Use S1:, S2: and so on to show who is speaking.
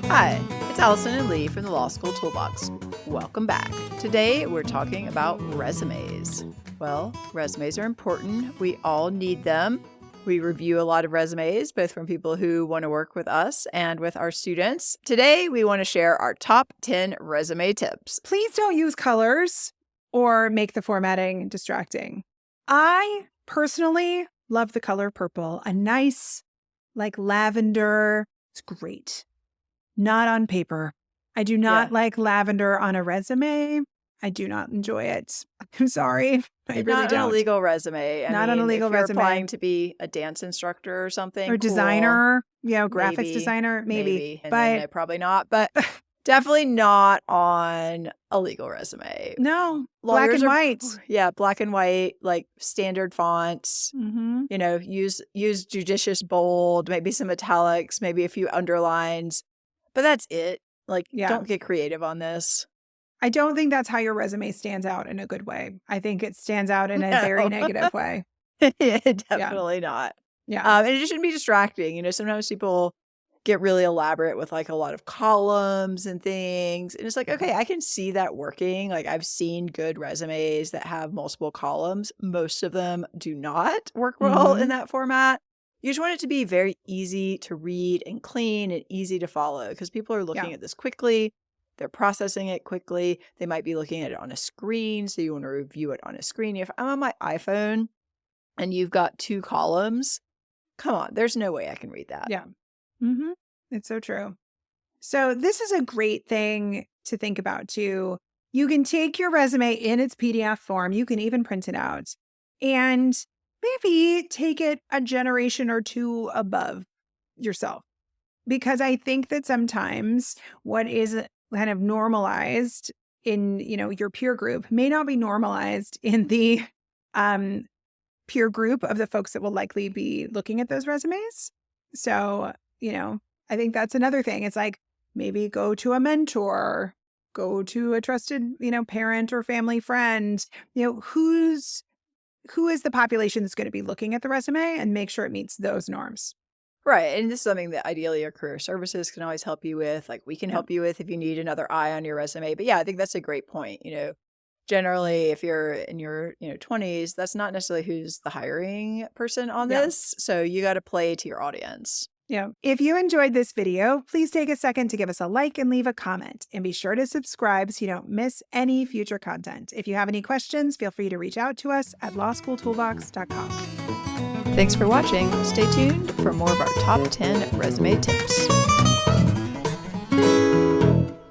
S1: Hi, it's Alison and Lee from the Law School Toolbox. Welcome back. Today we're talking about resumes. Well, resumes are important. We all need them. We review a lot of resumes, both from people who want to work with us and with our students. Today we want to share our top 10 resume tips.
S2: Please don't use colors or make the formatting distracting. I personally love the color purple. A nice, lavender. It's great. Not on paper. I do not like lavender on a resume. I do not enjoy it. I'm sorry. I really
S1: Not
S2: don't.
S1: on a legal resume.
S2: Not on a legal
S1: if you're
S2: resume.
S1: applying to be a dance instructor or something.
S2: Or designer,
S1: cool.
S2: Graphics designer, maybe.
S1: And
S2: but
S1: then, no, probably not. But definitely not on a legal resume.
S2: No,
S1: Lawyers
S2: black and white.
S1: Yeah, black and white, like standard fonts.
S2: Mm-hmm.
S1: Use judicious bold, maybe some italics, maybe a few underlines. But that's it. Don't get creative on this.
S2: I don't think that's how your resume stands out in a good way. I think it stands out in a very negative way.
S1: Definitely not.
S2: Yeah.
S1: And it just shouldn't be distracting. Sometimes people get really elaborate with a lot of columns and things. And it's okay, I can see that working. I've seen good resumes that have multiple columns. Most of them do not work well in that format. You just want it to be very easy to read and clean and easy to follow because people are looking at this quickly. They're processing it quickly. They might be looking at it on a screen. So you want to review it on a screen. If I'm on my iPhone and you've got 2 columns, come on, there's no way I can read that.
S2: Yeah. Mm-hmm. It's so true. So this is a great thing to think about too. You can take your resume in its PDF form. You can even print it out and maybe take it a generation or 2 above yourself. Because I think that sometimes what is kind of normalized in, your peer group may not be normalized in the peer group of the folks that will likely be looking at those resumes. So, I think that's another thing. It's maybe go to a mentor, go to a trusted, parent or family friend, who is the population that's going to be looking at the resume and make sure it meets those norms.
S1: Right. And this is something that ideally our career services can always help you with. We can help you with if you need another eye on your resume. But yeah, I think that's a great point. Generally, if you're in your 20s, that's not necessarily who's the hiring person on this. So you got to play to your audience.
S2: Yeah. If you enjoyed this video, please take a second to give us a like and leave a comment. And be sure to subscribe so you don't miss any future content. If you have any questions, feel free to reach out to us at lawschooltoolbox.com.
S1: Thanks for watching. Stay tuned for more of our top 10 resume tips.